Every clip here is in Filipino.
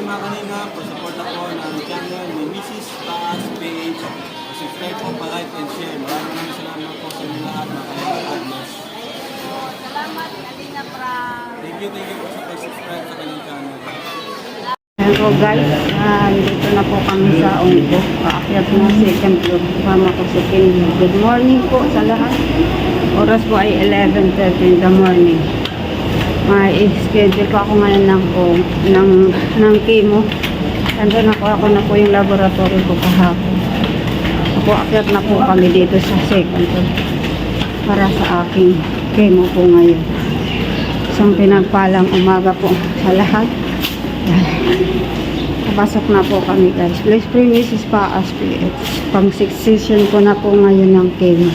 mga kanina, pasuporta po ng channel ni Mrs. Taas Page. Subscribe po, pa-like and share. Maraming salamat po sa inyo lahat, mga kanina. God bless. Salamat, Kalina Pra. Thank you po sa pag-subscribe sa kanyang channel. Hello guys, dito na po kami sa Ungko. Paakyat na second floor. Kasama ko si King. Good morning po sa lahat. Oras po ay 11:30 in the morning. May schedule po ako ngayon ng chemo. Ando na ako na po yung laboratory ko kahapon. Ako akyat na po kami dito sa second floor para sa aking chemo po ngayon. Isang pinagpalang umaga po sa lahat. Pasok na po kami guys. Please pray Mrs. Taas PH. Pang 6 session ko na po ngayon ng chemo.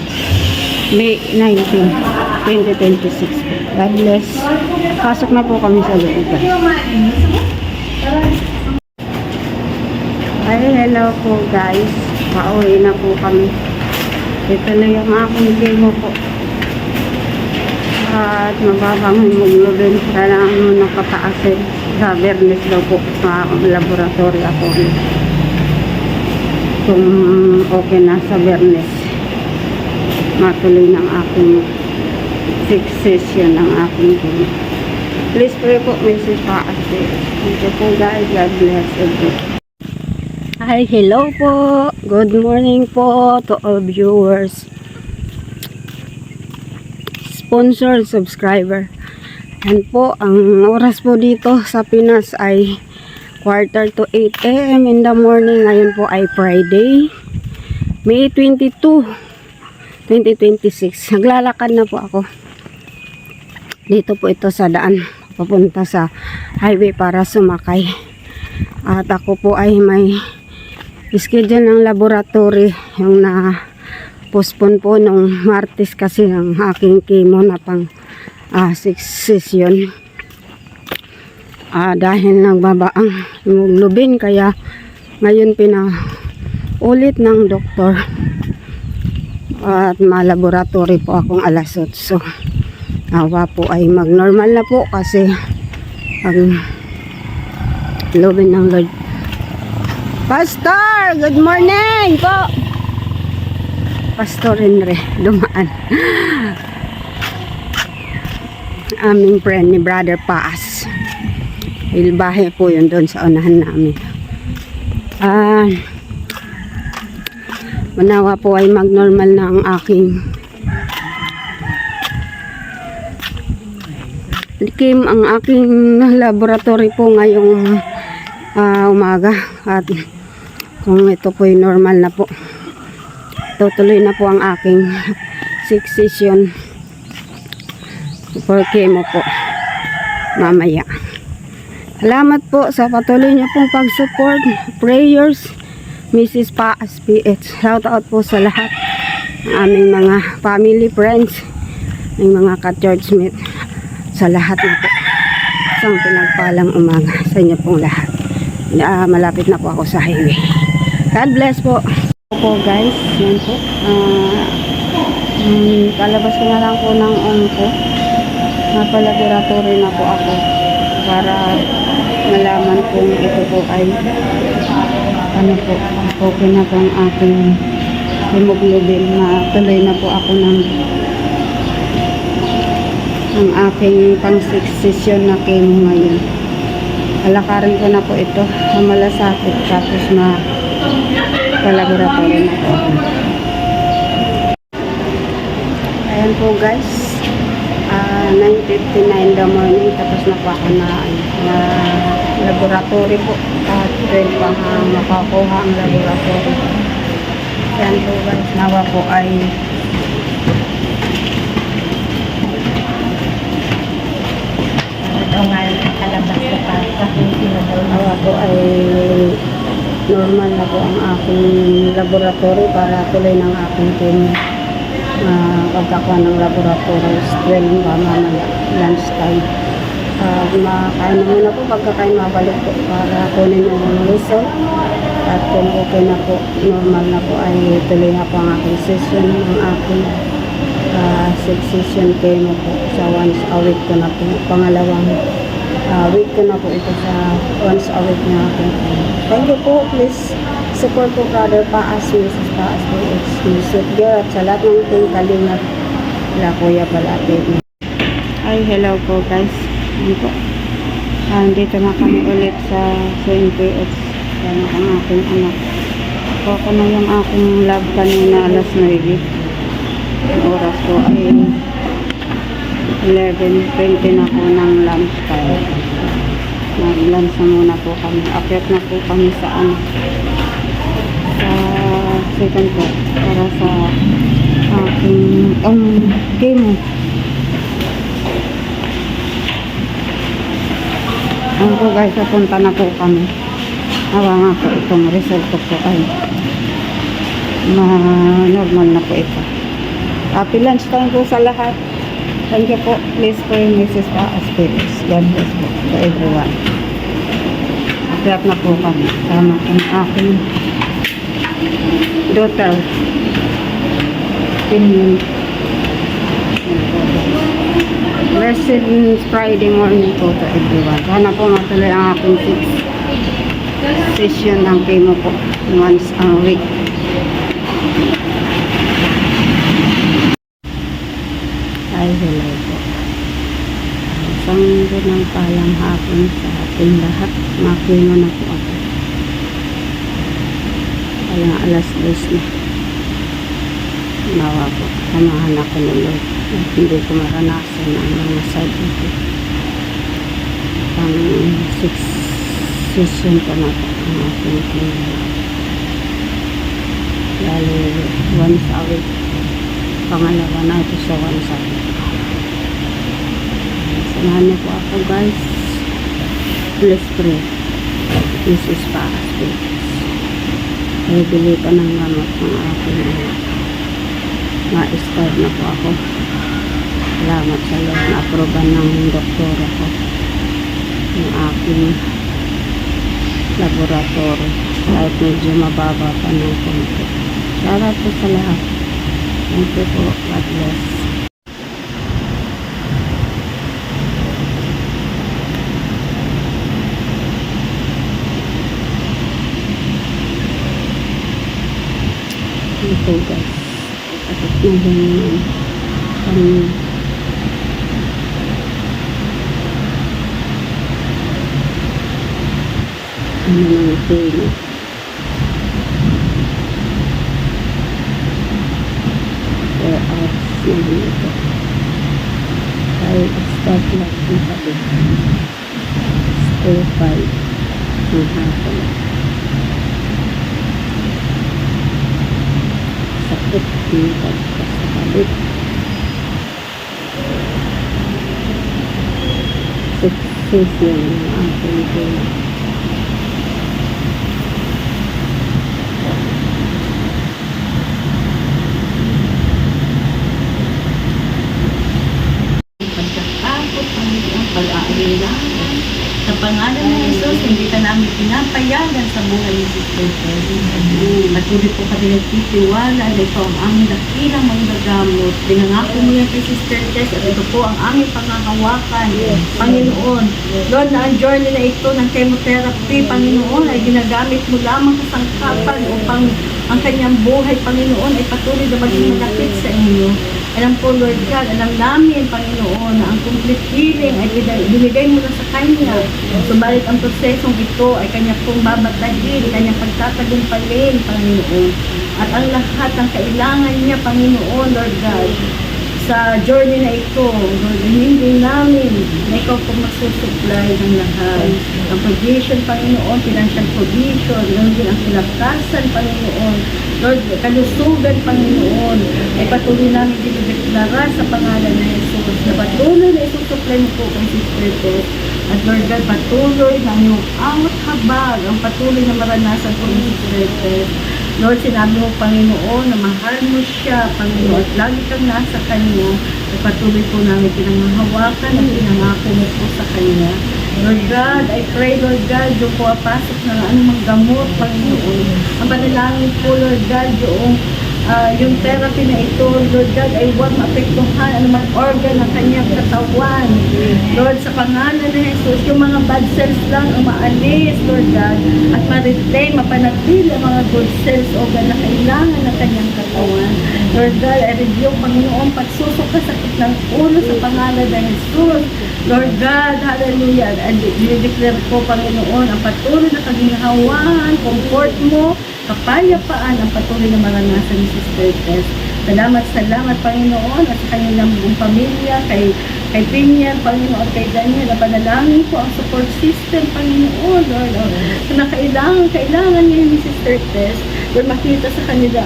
May 19, 2026. God bless. Pasok na po kami sa loob guys. Ay, hello po guys. Pauwi na po kami. Ito na yung aking chemo po. At mababang hemoglobin. Kailangan mo nakataasin. Sa Bernes daw po sa laboratory ako. Kung okay na sa Bernes, matuloy ng aking 6 session ng aking chemo. Please pray po, Mrs. Taas. Thank you po guys. God bless you. Hi, hello po. Good morning po to all viewers. Sponsor, subscriber. Yan po, ang oras po dito sa Pinas ay 7:45 AM in the morning. Ngayon po ay Friday, May 22, 2026. Naglalakad na po ako. Dito po ito sa daan, papunta sa highway para sumakay. At ako po ay may schedule ng laboratory yung na-postpone po nung Martes kasi ng aking chemo na pang 6 session. Dahil nagbaba ang hemoglobin, kaya ngayon pinaulit ng doktor at malaboratory po akong alas 8. So nawa po ay mag-normal na po kasi ang lobin ng Lord. Pastor, good morning po. Pastor Henry dumaan. Aming friend ni Brother Paas. Ilbahe po yun doon sa unahan namin. Manawa po ay mag-normal na ang aking ang aking laboratory po ngayong umaga. At kung ito po ay normal na po, tutuloy na po ang aking 6 session for chemo po mamaya. Salamat po sa patuloy niyo pong pag-support, prayers, Mrs. Taas PH. Shout out po sa lahat ng aming mga family, friends, ng mga ka-churchmate, sa lahat na po. Isang pinagpalang umaga sa inyo pong lahat. Malapit na po ako sa highway. God bless po. Po guys, yan po. Palabas ko na lang po ng Ungko. Napalaboratory na po ako para malaman kung ito po ay ano po, okay na po ang aking hemoglobin. Matuloy na po ako ng aking pang 6 session na chemo ngayon. Alakarin ko na po ito na malasakit tapos palaboratory na po. Ayan po guys, 9:59 in the morning, tapos na po ako na laboratory po at 12 pa makakuha ang laboratory. Ayan po guys, nawa po ay nawa po ay normal na po ang aking laboratory para tuloy ng aking team. Pagkakuha ng laboratory 12 ba mamaya lunch time. Makain na muna po, pagkakain mabalik po para kunin yung result. At kung okay na po, normal na po, ay tuloy na po ang aking session ng aking 6 session chemo po sa once a week ko na po. Pangalawang week ko na po ito sa once a week na akin. Thank you po. Please support po Brother Paas, Mrs. Paas po. It's Sweet Girl at sa lahat ng team Kalingap. Wala Kuya Balate. Ay, hello po guys. Ano po? Dito na kami ulit sa NPX. Yan ang aking anak. Ako na yung aking love kanina alas 9. Ang oras ko ay 11:20 na po ng lunch time. Nag-lunch na muna po kami. Akyat na po kami sa sa second floor para sa aking chemo. Ano po guys, napunta na po kami. Hawa nga po itong result ko po ay normal na po ito. Happy lunch time po sa lahat. Thank you po. Please po yung Mrs. Paas. God bless po to everyone. Akyat na po kami. Sama ang aking daughter. Blessed Friday morning po to everyone. Sana po matuloy ang aking 6th session ng chemo po once a week. Ay, hello po. Isang gunang palang hapon sa ating lahat. Makino na po ako. Kaya alas 2 na. Nawa po. Samahan ako ng Lord. At hindi ko maranasan ang mga side effect. Pang 6 session pa na po ang ating chemo. Lalo once a week. Pangalawa na ito sa once a week. Samahan niyo po ako guys. Please pray. This is Paas Babies. Ay bili pa ng gamot ng aking anak. Ma-start na po ako. Salamat sa Lord na aproban ng doktor ako. Yung aking laboratory. Kahit medyo mababa pa ng konti. Salamat po sa lahat. Thank you po. God bless. Ito guys. Tapos na yung mga pino. Kaya hours na dito. Ay, start lang yung sabi. Stay 5 ng hapon. Sakit yung pagkasabit. 6 session ng aking pino. Pag-aalingan. Sa pangalan ng Jesus, hindi ka namin pinapayagan sa buhay ni Sister Kelly. Patuloy po kami nagtitiwala na ito ang aming dakilang manggagamot. Pinangako mo yan kay Sister Tess at ito po ang aming pangangawakan. Panginoon, Lord, na ang journey na ito ng chemotherapy, Panginoon, ay ginagamit mo lamang kasangkapan upang ang kanyang buhay, Panginoon, ay patuloy na maging malapit sa inyo. Alam po, Lord God, alam namin, Panginoon, na ang complete healing ay binigay mo na sa Kanya. Subalit ang prosesong ito ay Kanya pong babatahin, Kanyang pagtatagumpaling, Panginoon. At ang lahat ng kailangan niya, Panginoon, Lord God, sa journey na ito, Lord, hindi namin na ikaw po magsusupply ng lahat. Ang provision, Panginoon, financial provision, ganoon din ang kilakasan, Panginoon. Lord, kalusugan, Panginoon, ay patuloy namin dinideklara sa pangalan ng Jesus na patuloy na isusupply mo po kay Sister Tess. At Lord God, patuloy na iyong awat habag, ang patuloy na maranasan po ni Sister Tess. Lord, sinabi mo, Panginoon, na mahal mo siya, Panginoon, at lagi kang nasa Kanya, at patuloy po namin pinanghahawakan at pinangako mo po sa Kanya. Lord God, I pray, Lord God, yung po apasok na anumang gamot, Panginoon. Ang panalangin po, Lord God, yung yung therapy na ito, Lord God, ay huwag maapektuhan anumang organ ng kanyang katawan. Lord, sa pangalan ni Jesus, yung mga bad cells lang ang maalis, Lord God, at ma-retain, mapanatili ang mga good cells o na kailangan ng kanyang katawan. Lord God, I review, Panginoon, pagsusok ka sakit ng ulo sa pangalan ng Jesus. Lord God, hallelujah, and i-declare ko, Panginoon, ang patuloy na kaginhawaan, comfort mo, kapayapaan ang patuloy na maranasan ni Sister Tess. Salamat, Panginoon, at sa kanilang buong pamilya, kay Pinian, Panginoon, kay Daniel, na panalangin ko ang support system, Panginoon, Lord, na kailangan ngayon ni Sister Tess, Lord, makita sa kanila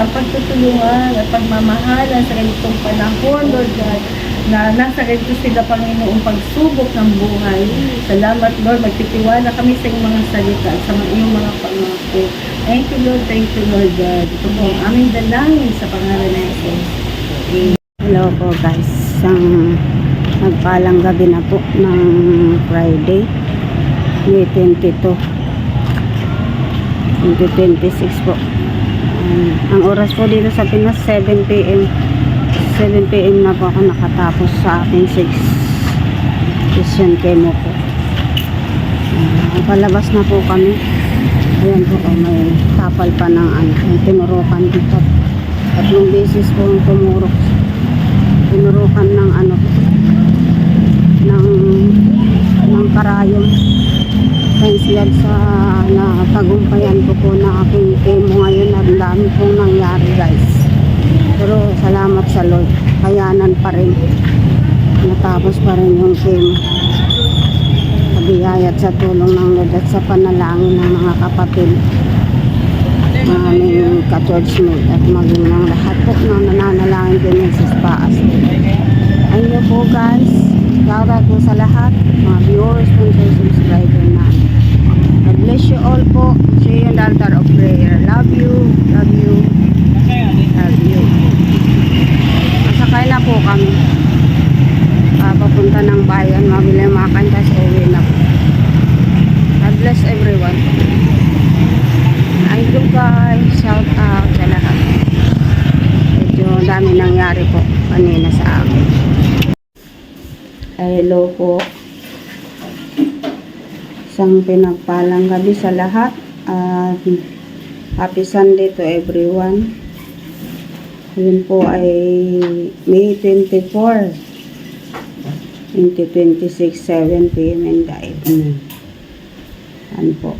ang pagtutulungan at pagmamahalan sa ganitong panahon, Lord God, na nasa ganito sila, Panginoong pagsubok ng buhay. Salamat, Lord, magtitiwala kami sa iyong mga salita at sa iyong mga pangako. Thank you, Lord God. Ito po ang aming dalangin sa pangalan ng Jesus. Hello po guys, isang nagpalang gabi na po ng Friday, May 22, 2026 po. Ang oras po dito sa Pinas, 7 p.m. 7 p.m. na po ako nakatapos sa aking 6 session chemo po. Palabas na po kami. Ayan po, may tapal pa ng tinurukan dito. Tatlong beses po yung tinurukan ng ng karayom. Thanks God sa natagumpayan ko po na aking chemo ngayon. Ang dami pong nangyari guys. Pero salamat sa Lord, kayanan pa rin, natapos pa rin yung chemo. Sa biyaya at sa tulong ng Lord at sa panalangin ng mga kapatid, ng aming ka-churchmate at maging ng lahat po na nananalangin din sa Paas. Ayun po guys, shoutout po sa lahat, mga viewers, sponsors, subscriber na. God bless you all po. See you in the altar of prayer. Love you, love you, love you. Masakay na po kami. Papunta ng bayan, mabili ang mga kantas, uwi na po. God bless everyone. Thank you guys. Shout out sa lahat. Medyo dami nangyari po kanina sa akin. Hello po. Isang pinagpalang gabi sa lahat. Happy Sunday to everyone. Yun po ay May 24, 2026, 7 p.m. in the evening. Ano po.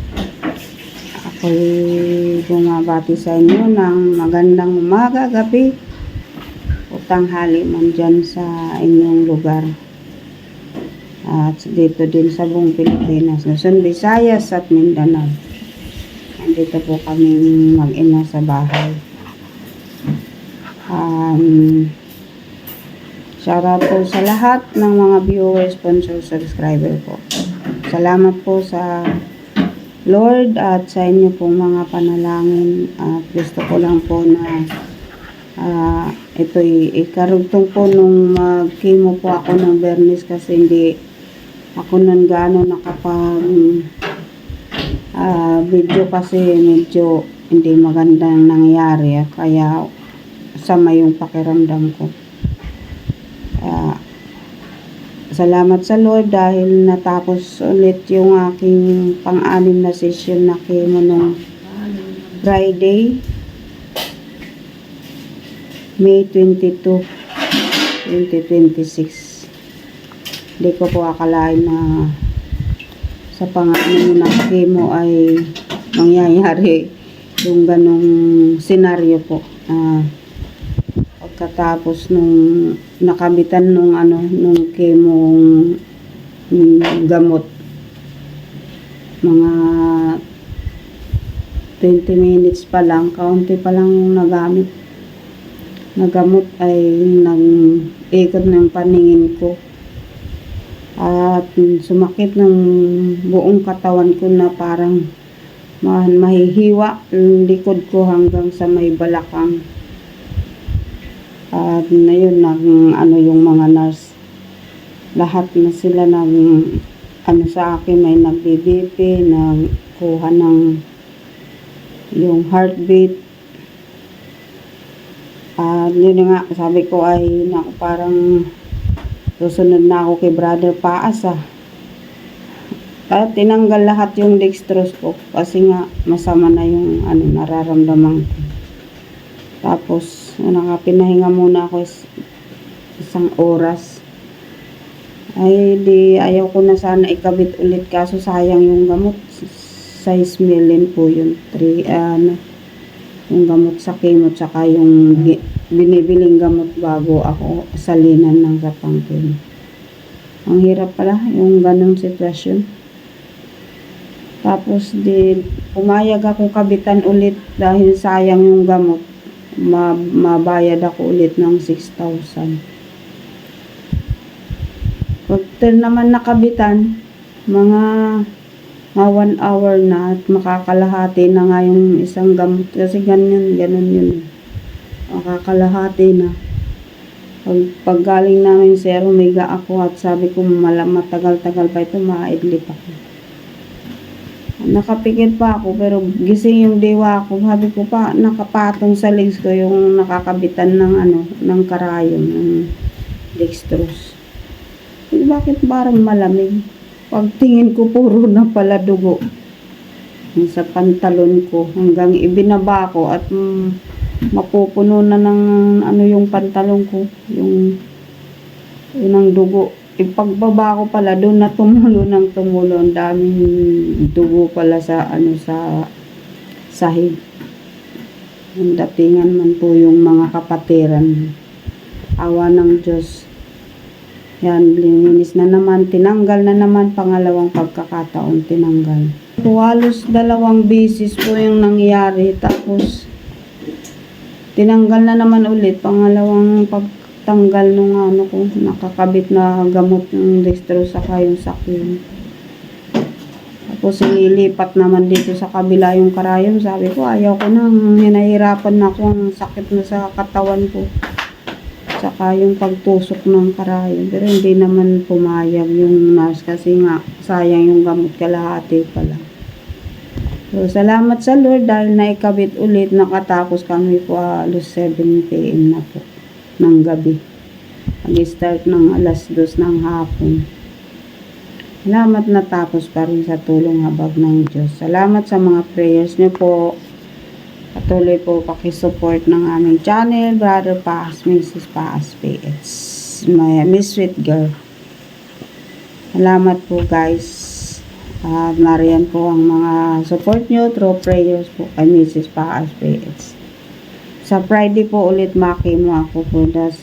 Ako'y bumabati sa inyo ng magandang umaga, gabi o tanghali man dyan sa inyong lugar. At dito din sa buong Pilipinas, Luzon, Visayas at Mindanao. Nandito po kami mag-ina sa bahay. Shoutout po sa lahat ng mga viewers, sponsors, subscriber po. Salamat po sa Lord at sa inyo pong mga panalangin. At gusto ko lang po na ito'y ikarugtong po nung mag-chemo po ako ng Bernis kasi hindi ako nun gaano nakapag video kasi medyo hindi magandang nangyari kaya sama yung pakiramdam ko. Salamat sa Lord dahil natapos ulit yung aking pang-anim na session na chemo nung Friday, May 22, 2026. Hindi ko po akalain na sa pang-anim na chemo ay mangyayari yung ganong senaryo po. Pagkatapos nung nakabitan nung chemo gamot, mga 20 minutes pa lang, kaunti pa lang nagamit na gamot ay nag-ikot ng paningin ko at sumakit ng buong katawan ko na parang mahihiwa yung likod ko hanggang sa may balakang. At ngayon yung mga nurse, lahat na sila sa akin, may nag-BP, nagkuha ng yung heartbeat, Yun nga, sabi ko ay naku, parang susunod na ako kay Brother Paas At tinanggal lahat yung dextrose ko kasi nga masama na yung nararamdaman ko. Tapos nakapinahinga muna ako isang oras. Ay di ayaw ko na sana ikabit ulit kaso sayang yung gamot. 6 million po yun. Yung gamot sa chemo tsaka yung binibiling gamot bago ako salinan ng kapangkin. Ang hirap pala yung ganong sitwasyon. Tapos di pumayag ako kabitan ulit dahil sayang yung gamot. Mabayad ako ulit ng 6,000. Pag naman nakabitan, mga 1 hour na at makakalahati na nga yung isang gamot kasi ganun yun. Makakalahati na. Pag galing namin sa Omega ako at sabi ko matagal-tagal pa ito, maidlip ako. Nakapikit pa ako pero gising yung diwa ko. Sabi ko pa nakapatong sa legs ko yung nakakabitan ng karayom ng dextrose. Bakit parang malamig? Pagtingin ko puro na pala dugo sa pantalon ko hanggang ibinaba ko at mapupuno na ng yung pantalon ko yung ang dugo. Ipagbaba ko pala doon na tumulo ang daming dugo pala sa sa sahig. Ang datingan man po yung mga kapatiran. Awa ng Diyos. Yan, lininis na naman, tinanggal na naman, pangalawang pagkakataon tinanggal. Halos 2 beses po yung nangyari, tapos tinanggal na naman ulit, pangalawang pagtanggal nung ko, nakakabit na gamot ng dextrose saka yung sakyo. Tapos inilipat naman dito sa kabila yung karayom, sabi ko ayaw ko na, hinahirapan na ako, ang sakit na sa katawan ko. Saka yung pagtusok ng karayom. Pero hindi naman pumayag yung nurse kasi nga sayang yung gamot, kalahati pala. So, salamat sa Lord dahil naikabit ulit. Nakatapos kami po alos 7 PM na po ng gabi. Nag-start ng alas 2 ng hapon. Salamat natapos pa rin sa tulong habag ng Diyos. Salamat sa mga prayers niyo po. Patuloy po pakisupport ng aming channel, Brother Paas, Mrs. Paas PH, Miss Sweet Girl. Salamat po guys. At nariyan po ang mga support nyo through prayers po kay Mrs. Paas PH. Sa Friday po ulit makimo ako po. 7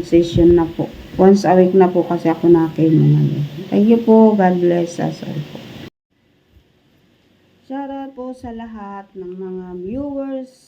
session na po. Once a week na po kasi ako nakimo ngayon. Thank you po. God bless us all po. Shoutout po sa lahat ng mga viewers